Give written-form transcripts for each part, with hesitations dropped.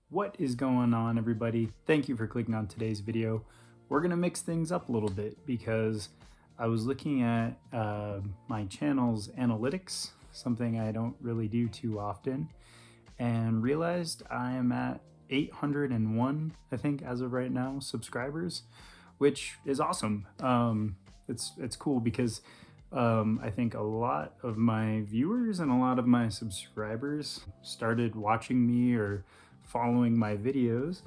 What is going on, everybody? Thank you for clicking on today's video. We're gonna mix things up a little bit because I was looking at my channel's analytics, something I don't really do too often, and realized I am at 801, I think, as of right now, subscribers, which is awesome. It's cool because I think a lot of my viewers and a lot of my subscribers started watching me or following my videos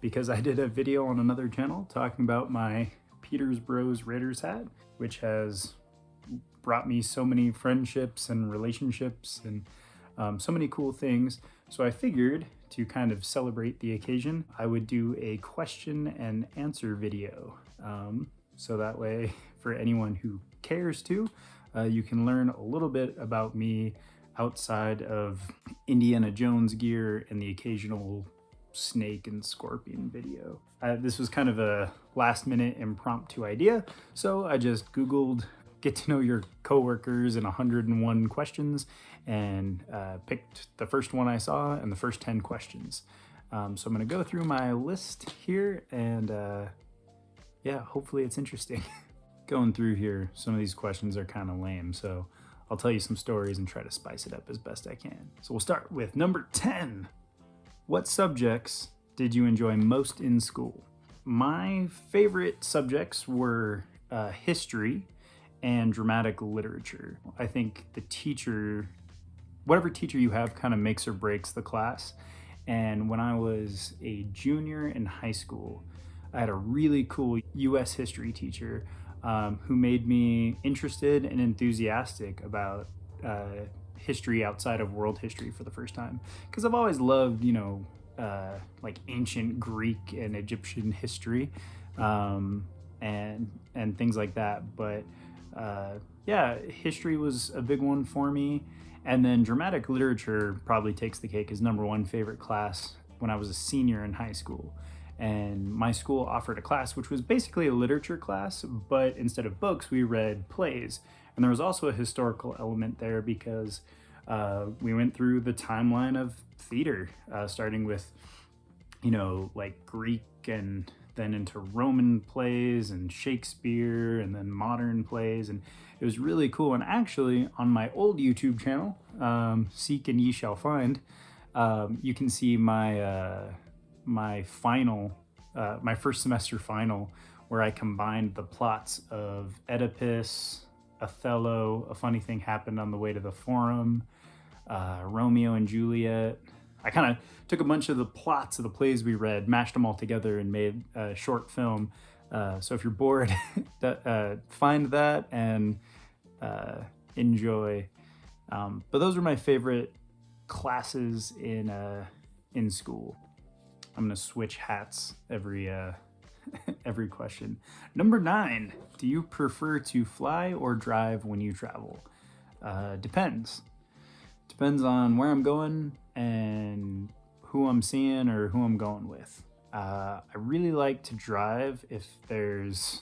because I did a video on another channel talking about my Peters Bros Raiders hat, which has brought me so many friendships and relationships and so many cool things. So I figured to kind of celebrate the occasion, I would do a question and answer video. So that way, for anyone who cares to, you can learn a little bit about me outside of Indiana Jones gear and the occasional snake and scorpion video. This was kind of a last minute impromptu idea, so I just Googled get to know your coworkers in 101 questions and picked the first one I saw and the first 10 questions. So I'm gonna go through my list here and yeah, hopefully it's interesting. Going through here, some of these questions are kind of lame, so I'll tell you some stories and try to spice it up as best I can. So we'll start with number 10. What subjects did you enjoy most in school? My favorite subjects were history and dramatic literature. I think the teacher, whatever teacher you have, kind of makes or breaks the class. And when I was a junior in high school, I had a really cool US history teacher who made me interested and enthusiastic about history outside of world history for the first time. Because I've always loved, like ancient Greek and Egyptian history and things like that. But yeah, history was a big one for me. And then dramatic literature probably takes the cake as number one favorite class when I was a senior in high school. And my school offered a class which was basically a literature class, but instead of books, we read plays. And there was also a historical element there because we went through the timeline of theater, starting with, like Greek and then into Roman plays and Shakespeare and then modern plays. And it was really cool. And actually on my old YouTube channel, Seek and Ye Shall Find, you can see my my final, my first semester final, where I combined the plots of Oedipus, Othello, A Funny Thing Happened on the Way to the Forum, Romeo and Juliet. I kind of took a bunch of the plots of the plays we read, mashed them all together and made a short film. So if you're bored, find that and enjoy. But those were my favorite classes in school. I'm gonna switch hats every every question. Number 9, do you prefer to fly or drive when you travel? Depends. Depends on where I'm going and who I'm seeing or who I'm going with. I really like to drive if there's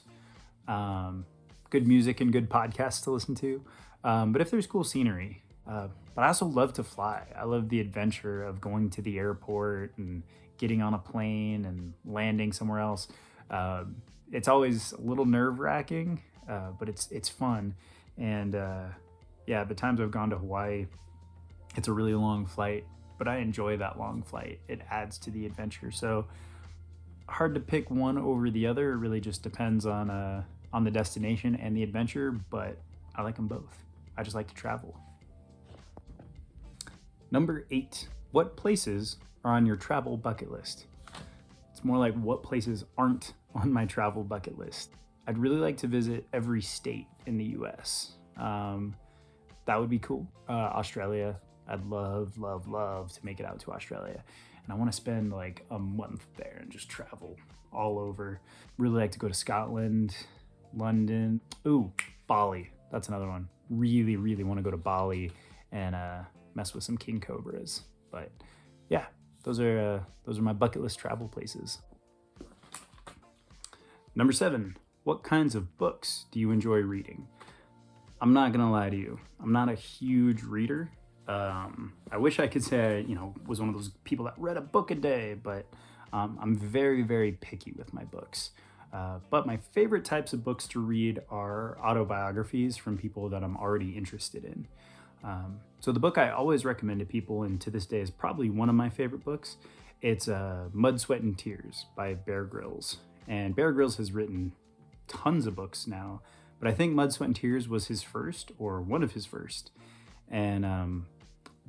good music and good podcasts to listen to. But if there's cool scenery, but I also love to fly. I love the adventure of going to the airport and getting on a plane and landing somewhere else. It's always a little nerve-wracking, but it's fun. And yeah, the times I've gone to Hawaii, it's a really long flight, but I enjoy that long flight. It adds to the adventure. So hard to pick one over the other. It really just depends on the destination and the adventure, but I like them both. I just like to travel. Number 8, what places are on your travel bucket list? It's more like what places aren't on my travel bucket list. I'd really like to visit every state in the US. That would be cool. Australia, I'd love to make it out to Australia. And I want to spend like a month there and just travel all over. Really like to go to Scotland, London. Ooh, Bali, that's another one. Really want to go to Bali and mess with some king cobras. But yeah, those are my bucket list travel places. Number 7, what kinds of books do you enjoy reading? I'm not gonna lie to you, I'm not a huge reader. I wish I could say I was one of those people that read a book a day, but I'm very, very picky with my books. But my favorite types of books to read are autobiographies from people that I'm already interested in. So the book I always recommend to people, and to this day is probably one of my favorite books, it's Mud, Sweat, and Tears by Bear Grylls. And Bear Grylls has written tons of books now, but I think Mud, Sweat, and Tears was his first, or one of his first. And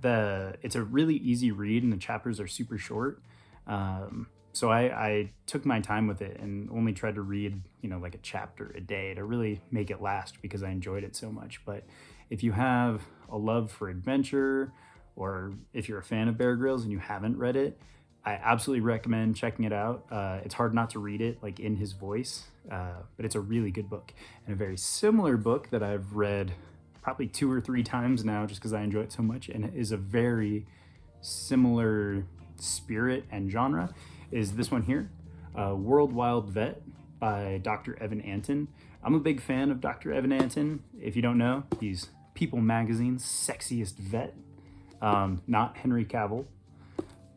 it's a really easy read, and the chapters are super short. So I took my time with it and only tried to read, like a chapter a day to really make it last because I enjoyed it so much. But if you have a love for adventure, or if you're a fan of Bear Grylls and you haven't read it, I absolutely recommend checking it out. It's hard not to read it like in his voice, but it's a really good book. And a very similar book that I've read probably 2 or 3 times now just because I enjoy it so much, and it is a very similar spirit and genre, is this one here, World Wild Vet by Dr. Evan Anton. I'm a big fan of Dr. Evan Anton. If you don't know, he's People Magazine's sexiest vet, not Henry Cavill.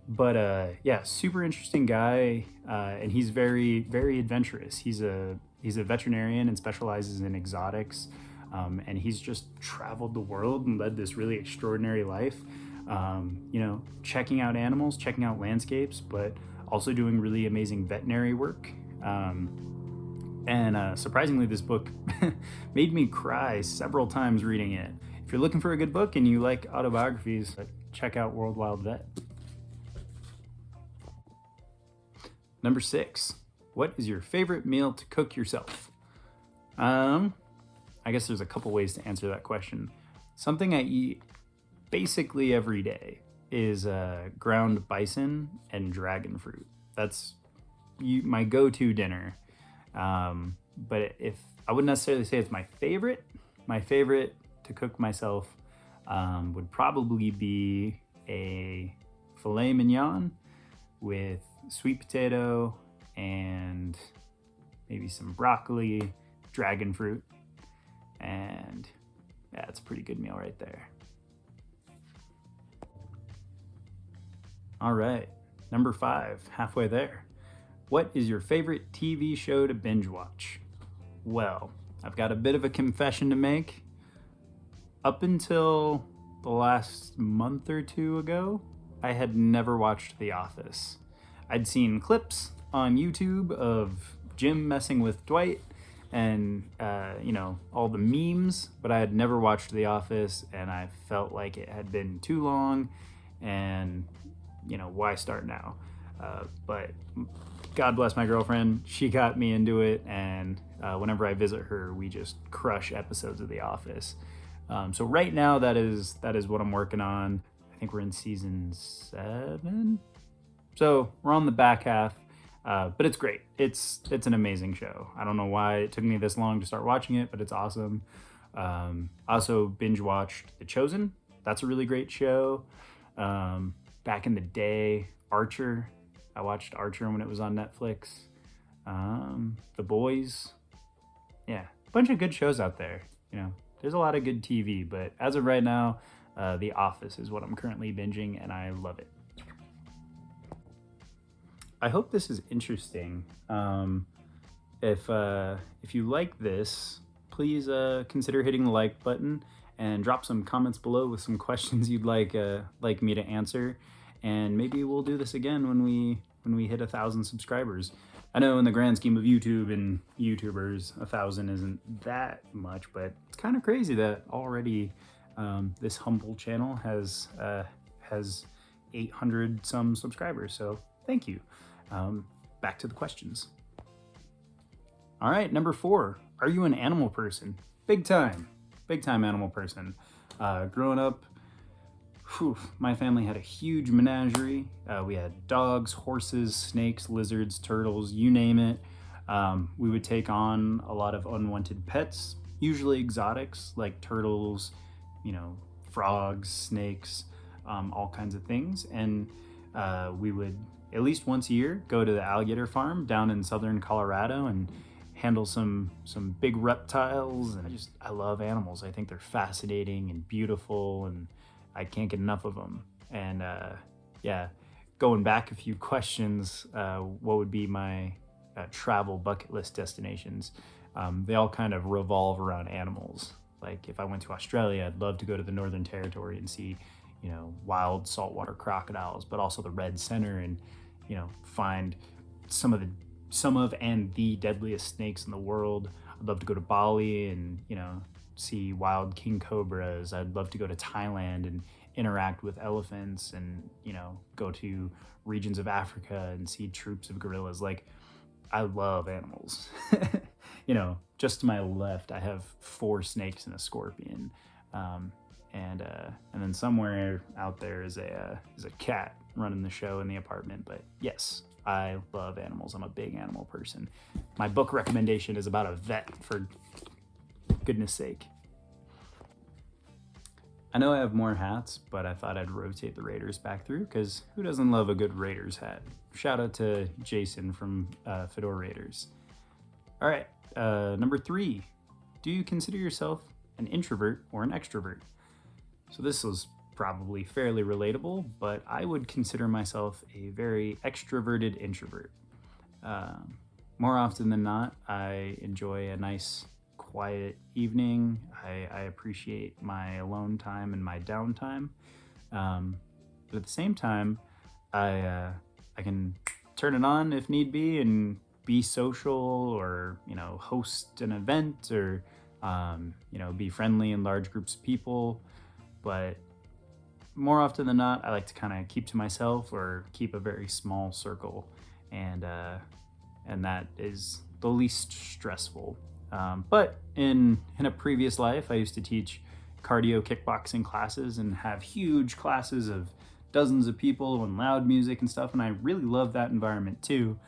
But yeah, super interesting guy, and he's very, very adventurous. He's a veterinarian and specializes in exotics, and he's just traveled the world and led this really extraordinary life. Checking out animals, checking out landscapes, but also doing really amazing veterinary work. And surprisingly, this book made me cry several times reading it. If you're looking for a good book and you like autobiographies, check out World Wild Vet. Number 6, what is your favorite meal to cook yourself? I guess there's a couple ways to answer that question. Something I eat basically every day is ground bison and dragon fruit. That's my go-to dinner. But if I wouldn't necessarily say it's my favorite to cook myself would probably be a filet mignon with sweet potato and maybe some broccoli, dragon fruit, and yeah, it's a pretty good meal right there. All right, number 5, halfway there. What is your favorite TV show to binge watch? Well, I've got a bit of a confession to make. Up until the last month or 2 ago, I had never watched The Office. I'd seen clips on YouTube of Jim messing with Dwight and, all the memes, but I had never watched The Office, and I felt like it had been too long, and, why start now? But God bless my girlfriend. She got me into it, and whenever I visit her, we just crush episodes of The Office. So right now, that is what I'm working on. I think we're in season 7. So we're on the back half, but it's great. It's an amazing show. I don't know why it took me this long to start watching it, but it's awesome. Also binge watched The Chosen. That's a really great show. Back in the day, Archer. I watched Archer when it was on Netflix. The Boys. Yeah, a bunch of good shows out there. There's a lot of good TV, but as of right now, The Office is what I'm currently binging, and I love it. I hope this is interesting. If you like this, please consider hitting the like button and drop some comments below with some questions you'd like me to answer, and maybe we'll do this again when we hit 1,000 subscribers. I know in the grand scheme of YouTube and YouTubers, 1,000 isn't that much, but it's kind of crazy that already this humble channel has 800 some subscribers. So thank you. Back to the questions. All right, number 4. Are you an animal person? Big time animal person. Growing up, my family had a huge menagerie. We had dogs, horses, snakes, lizards, turtles, you name it. We would take on a lot of unwanted pets, usually exotics like turtles, frogs, snakes, all kinds of things. And we would, at least once a year, go to the alligator farm down in southern Colorado and handle some big reptiles. And I love animals. I think they're fascinating and beautiful, and I can't get enough of them. And yeah, going back a few questions, what would be my travel bucket list destinations? They all kind of revolve around animals. Like if I went to Australia, I'd love to go to the Northern Territory and see, you know, wild saltwater crocodiles, but also the red center, and, you know, find some of and the deadliest snakes in the world. I'd love to go to Bali and, you know, see wild king cobras. I'd love to go to Thailand and interact with elephants, and, you know, go to regions of Africa and see troops of gorillas. Like, I love animals. You know, just to my left, I have 4 snakes and a scorpion. And then somewhere out there is a cat running the show in the apartment. But yes, I love animals. I'm a big animal person. My book recommendation is about a vet, for goodness sake. I know I have more hats, but I thought I'd rotate the Raiders back through, because who doesn't love a good Raiders hat? Shout out to Jason from Fedora Raiders. All right, number 3. Do you consider yourself an introvert or an extrovert? So this was probably fairly relatable, but I would consider myself a very extroverted introvert. More often than not, I enjoy a nice quiet evening. I appreciate my alone time and my downtime. But at the same time, I can turn it on if need be and be social, or, you know, host an event, or, you know, be friendly in large groups of people. But more often than not, I like to kind of keep to myself or keep a very small circle, and that is the least stressful. But in a previous life, I used to teach cardio kickboxing classes and have huge classes of dozens of people and loud music and stuff, and I really love that environment too.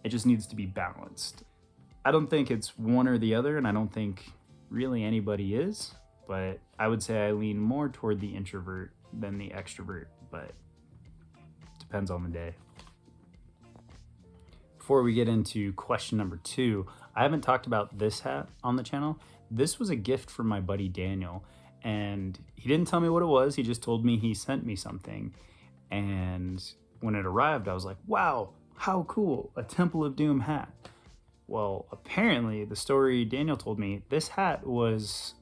It just needs to be balanced. I don't think it's one or the other, and I don't think really anybody is, but I would say I lean more toward the introvert than the extrovert, but depends on the day. Before we get into question number 2, I haven't talked about this hat on the channel. This was a gift from my buddy Daniel, and he didn't tell me what it was. He just told me he sent me something. And when it arrived, I was like, wow, how cool, a Temple of Doom hat. Well, apparently the story Daniel told me, this hat was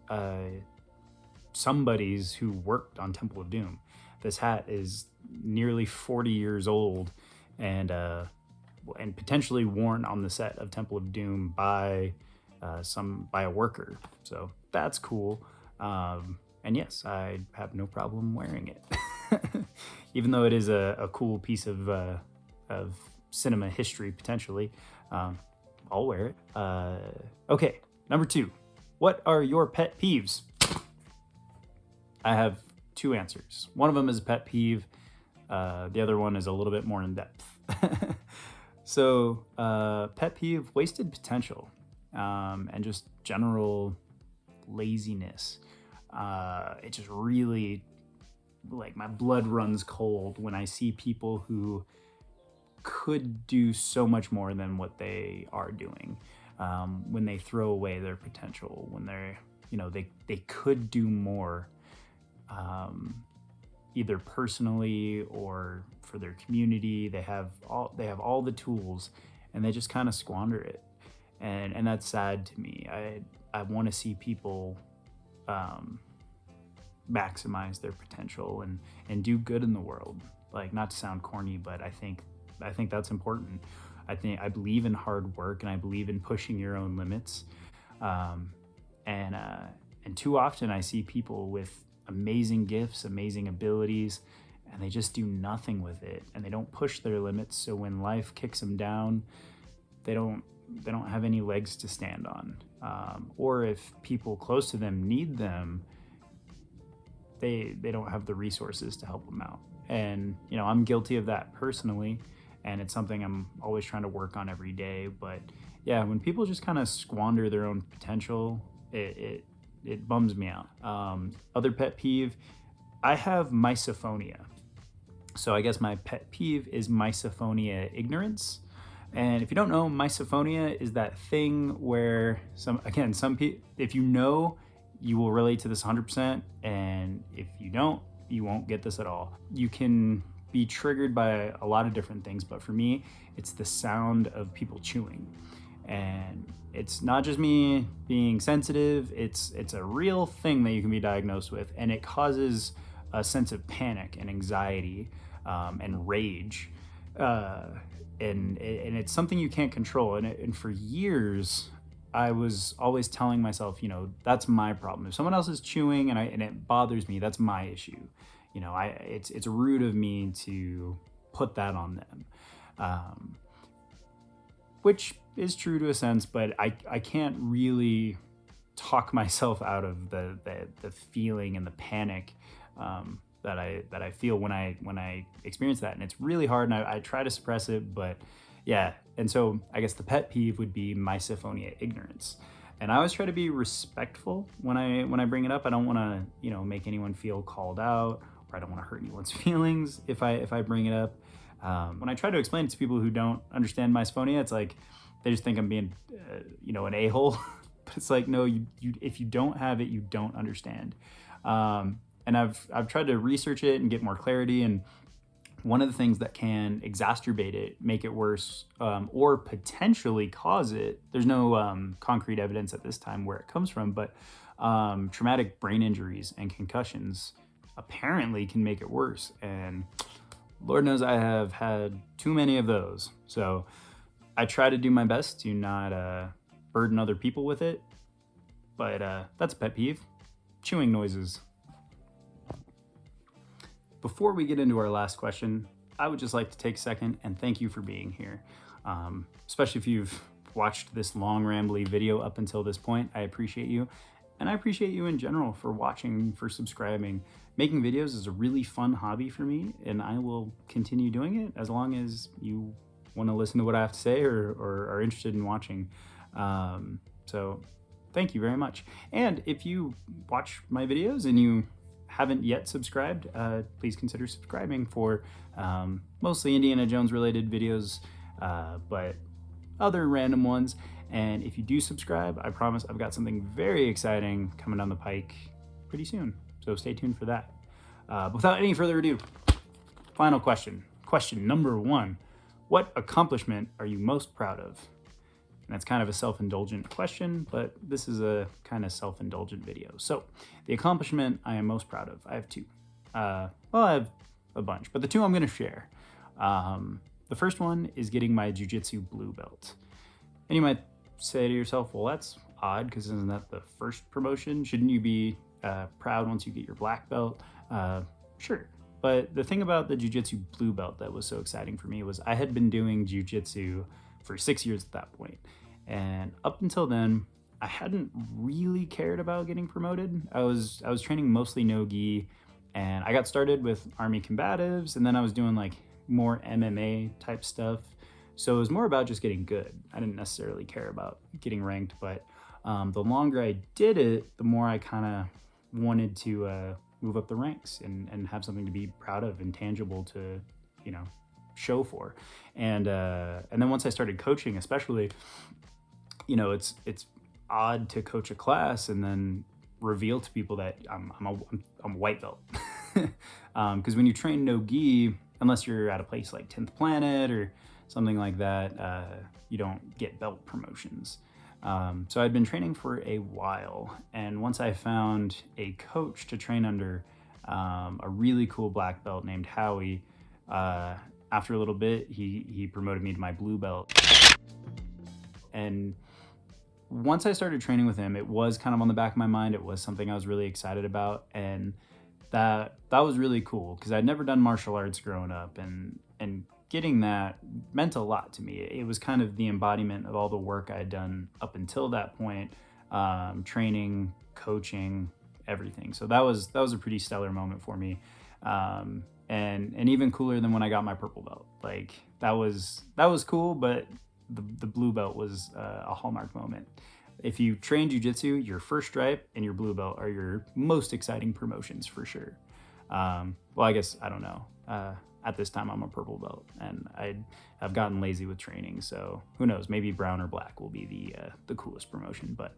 somebody's who worked on Temple of Doom. This hat is nearly 40 years old, and potentially worn on the set of Temple of Doom by a worker. So that's cool. And yes, I have no problem wearing it, even though it is a cool piece of cinema history potentially. I'll wear it. Okay, number 2. What are your pet peeves? I have 2 answers. One of them is a pet peeve. The other one is a little bit more in depth. So, pet peeve, wasted potential, and just general laziness. It just really, like, my blood runs cold when I see people who could do so much more than what they are doing. When they throw away their potential, when they're, you know, they could do more, either personally or for their community. They have all the tools, and they just kind of squander it, and that's sad to me. I want to see people maximize their potential and do good in the world. Like, not to sound corny, but I think that's important. I believe in hard work, and I believe in pushing your own limits. And too often I see people with amazing gifts, amazing abilities, and they just do nothing with it, and they don't push their limits. So when life kicks them down, they don't have any legs to stand on. Or if people close to them need them, they don't have the resources to help them out. And, you know, I'm guilty of that personally, and it's something I'm always trying to work on every day. But yeah, when people just kind of squander their own potential, it bums me out. Other pet peeve, I have misophonia. So I guess my pet peeve is misophonia ignorance. And if you don't know, misophonia is that thing where some people, if you know you will relate to this 100%, and if you don't, you won't get this at all. You can be triggered by a lot of different things, but for me, it's the sound of people chewing. And it's not just me being sensitive, it's a real thing that you can be diagnosed with, and it causes a sense of panic and anxiety and rage. And it's something you can't control. And for years, I was always telling myself, you know, that's my problem. If someone else is chewing and it bothers me, that's my issue. You know, it's rude of me to put that on them, which is true to a sense, but I can't really talk myself out of the feeling and the panic that I feel when I experience that, and it's really hard. And I try to suppress it, but yeah. And so I guess the pet peeve would be misophonia ignorance. And I always try to be respectful when I bring it up. I don't want to, you know, make anyone feel called out, or I don't want to hurt anyone's feelings if I bring it up. When I try to explain it to people who don't understand misophonia, it's like they just think I'm being, you know, an a-hole. But it's like, no, you if you don't have it, you don't understand. And I've tried to research it and get more clarity. And one of the things that can exacerbate it, make it worse, or potentially cause it, there's no concrete evidence at this time where it comes from, but traumatic brain injuries and concussions apparently can make it worse. And Lord knows I have had too many of those. So I try to do my best to not burden other people with it. But that's a pet peeve. Chewing noises. Before we get into our last question, I would just like to take a second and thank you for being here. Especially if you've watched this long rambly video up until this point, I appreciate you. And I appreciate you in general for watching, for subscribing. Making videos is a really fun hobby for me, and I will continue doing it as long as you want to listen to what I have to say or are interested in watching. So thank you very much. And if you watch my videos and you haven't yet subscribed, please consider subscribing for mostly Indiana Jones related videos, but other random ones. And if you do subscribe, I promise I've got something very exciting coming down the pike pretty soon. So stay tuned for that. But without any further ado, final question. Question number 1. What accomplishment are you most proud of? And that's kind of a self-indulgent question, but this is a kind of self-indulgent video. So the accomplishment I am most proud of, I have 2. Well, I have a bunch, but the 2 I'm going to share. The first one is getting my jiu-jitsu blue belt. And you might say to yourself, well, that's odd, because isn't that the first promotion? Shouldn't you be proud once you get your black belt? Sure. But the thing about the jiu-jitsu blue belt that was so exciting for me was I had been doing jiu-jitsu for 6 years at that point. And up until then, I hadn't really cared about getting promoted. I was training mostly no-gi, and I got started with Army combatives, and then I was doing like more MMA type stuff. So it was more about just getting good. I didn't necessarily care about getting ranked, but the longer I did it, the more I kind of wanted to move up the ranks and have something to be proud of and tangible to, you know, show for. And then once I started coaching, especially, you know, it's odd to coach a class and then reveal to people that I'm a white belt. Because when you train no-gi, unless you're at a place like 10th Planet or something like that, you don't get belt promotions. So I'd been training for a while, and once I found a coach to train under, a really cool black belt named Howie, after a little bit, he promoted me to my blue belt. And once I started training with him, it was kind of on the back of my mind. It was something I was really excited about, and that was really cool because I'd never done martial arts growing up, and getting that meant a lot to me. It was kind of the embodiment of all the work I had done up until that point, training, coaching, everything. So that was a pretty stellar moment for me, and even cooler than when I got my purple belt. Like that was cool, but the blue belt was a hallmark moment. If you train jiu-jitsu, your first stripe and your blue belt are your most exciting promotions for sure. Well, I guess, I don't know. At this time, I'm a purple belt, and I've gotten lazy with training, so who knows? Maybe brown or black will be the coolest promotion. But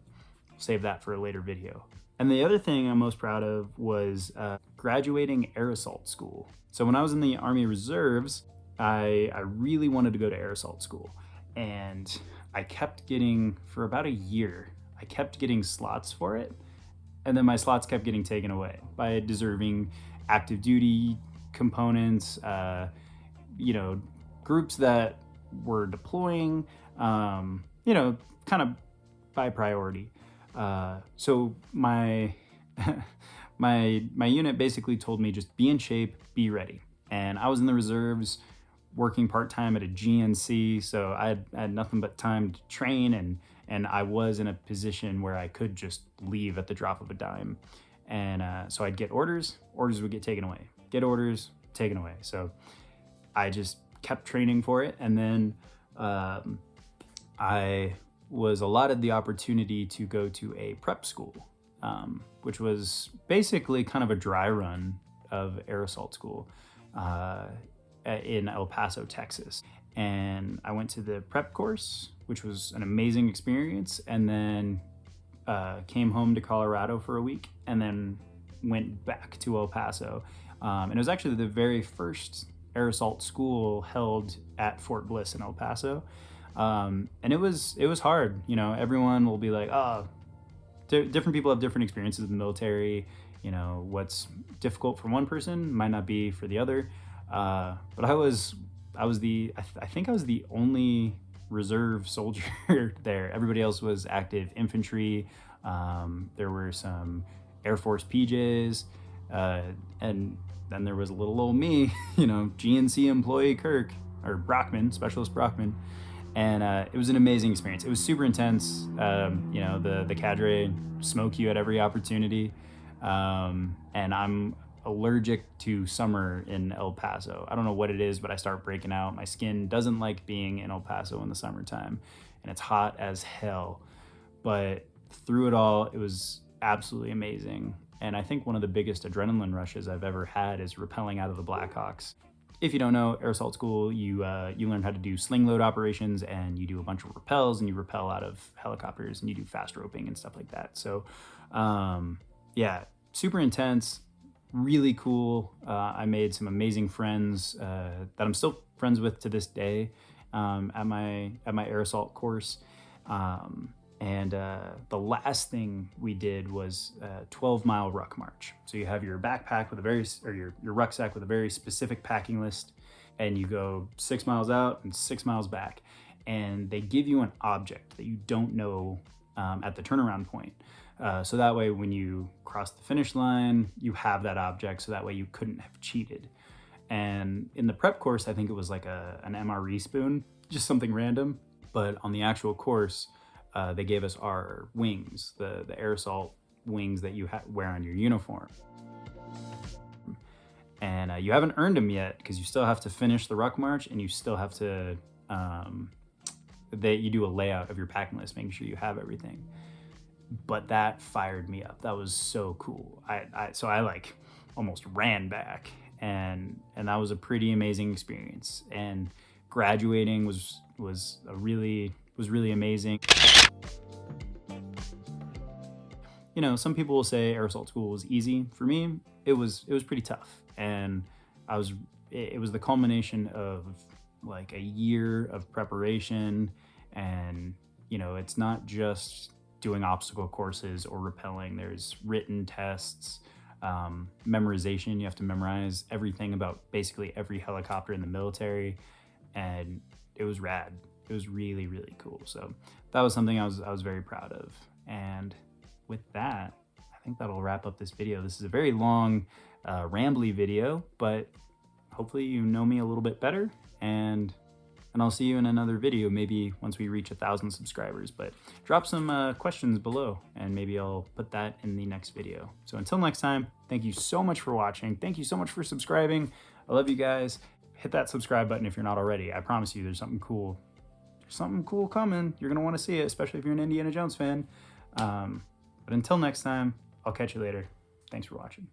save that for a later video. And the other thing I'm most proud of was graduating air assault school. So when I was in the Army Reserves, I really wanted to go to air assault school. And I kept getting, for about a year, I kept getting slots for it. And then my slots kept getting taken away by deserving active duty components, you know, groups that were deploying, you know, kind of by priority. So my my unit basically told me just be in shape, be ready. And I was in the reserves working part-time at a GNC, so I had nothing but time to train, and I was in a position where I could just leave at the drop of a dime. And so I'd get orders would get taken away, get orders, taken away. So I just kept training for it. And then I was allotted the opportunity to go to a prep school, which was basically kind of a dry run of air assault school in El Paso, Texas. And I went to the prep course, which was an amazing experience, and then came home to Colorado for a week, and then went back to El Paso. And it was actually the very first air assault school held at Fort Bliss in El Paso. And it was hard. You know, everyone will be like, oh, different people have different experiences in the military. You know, what's difficult for one person might not be for the other. But I think I was the only reserve soldier there. Everybody else was active infantry. There were some Air Force PJs, and then there was a little old me, you know, GNC employee Kirk, or Brockman, Specialist Brockman. And it was an amazing experience. It was super intense. You know, the cadre smoke you at every opportunity. And I'm allergic to summer in El Paso. I don't know what it is, but I start breaking out. My skin doesn't like being in El Paso in the summertime, and it's hot as hell. But through it all, it was absolutely amazing. And I think one of the biggest adrenaline rushes I've ever had is rappelling out of the Blackhawks. If you don't know, air assault school, you learn how to do sling load operations, and you do a bunch of rappels, and you rappel out of helicopters, and you do fast roping and stuff like that. So yeah, super intense, really cool. I made some amazing friends that I'm still friends with to this day at my air assault course. And the last thing we did was a 12-mile ruck march. So you have your backpack with your rucksack with a very specific packing list, and you go 6 miles out and 6 miles back. And they give you an object that you don't know at the turnaround point. So that way, when you cross the finish line, you have that object, so that way you couldn't have cheated. And in the prep course, I think it was like an MRE spoon, just something random. But on the actual course, they gave us our wings, the air assault wings that you you wear on your uniform. And you haven't earned them yet, because you still have to finish the ruck march, and you still have to, you do a layout of your packing list, making sure you have everything. But that fired me up. That was so cool. So I like almost ran back, and that was a pretty amazing experience. And graduating was really amazing. You know, some people will say air assault school was easy. For me, it was pretty tough, and it was the culmination of like a year of preparation. And you know, it's not just doing obstacle courses or rappelling. There's written tests, memorization. You have to memorize everything about basically every helicopter in the military, and it was rad. It was really, really cool. So that was something I was very proud of. And with that, I think that'll wrap up this video. This is a very long, rambly video, but hopefully you know me a little bit better, and I'll see you in another video, maybe once we reach 1,000 subscribers. But drop some questions below, and maybe I'll put that in the next video. So until next time, thank you so much for watching. Thank you so much for subscribing. I love you guys. Hit that subscribe button if you're not already. I promise you there's something cool. There's something cool coming. You're gonna want to see it, especially if you're an Indiana Jones fan. But until next time, I'll catch you later. Thanks for watching.